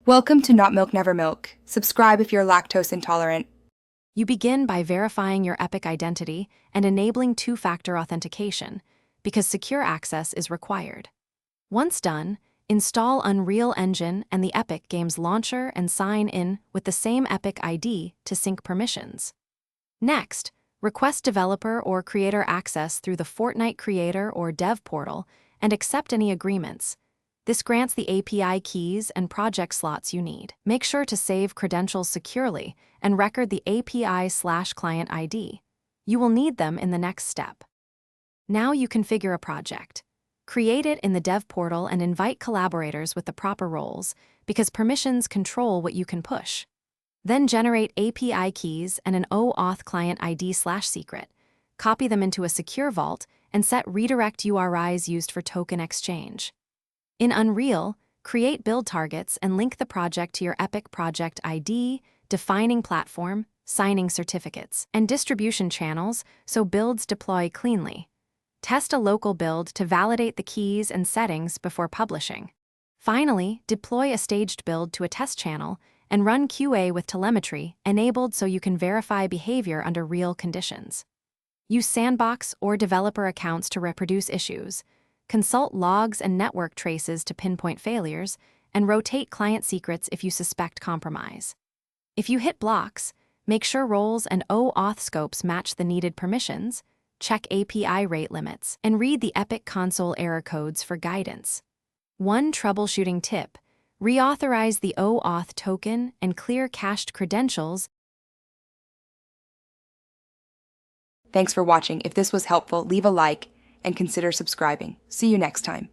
Welcome to Not Milk Never Milk. Subscribe if you're lactose intolerant. You begin by verifying your Epic identity and enabling two-factor authentication, because secure access is required. Once done, install Unreal Engine and the Epic Games Launcher and sign in with the same Epic ID to sync permissions. Next, request developer or creator access through the Fortnite creator or dev portal and accept any agreements. This grants the API keys and project slots you need. Make sure to save credentials securely and record the API/client ID. You will need them in the next step. Now you configure a project. Create it in the dev portal and invite collaborators with the proper roles, because permissions control what you can push. Then generate API keys and an OAuth client ID/secret. Copy them into a secure vault and set redirect URIs used for token exchange. In Unreal, create build targets and link the project to your Epic project ID, defining platform, signing certificates, and distribution channels so builds deploy cleanly. Test a local build to validate the keys and settings before publishing. Finally, deploy a staged build to a test channel and run QA with telemetry enabled so you can verify behavior under real conditions. Use sandbox or developer accounts to reproduce issues. Consult logs and network traces to pinpoint failures, and rotate client secrets if you suspect compromise. If you hit blocks, make sure roles and OAuth scopes match the needed permissions, check API rate limits, and read the Epic console error codes for guidance. One troubleshooting tip: reauthorize the OAuth token and clear cached credentials. Thanks for watching. If this was helpful, leave a like and consider subscribing. See you next time.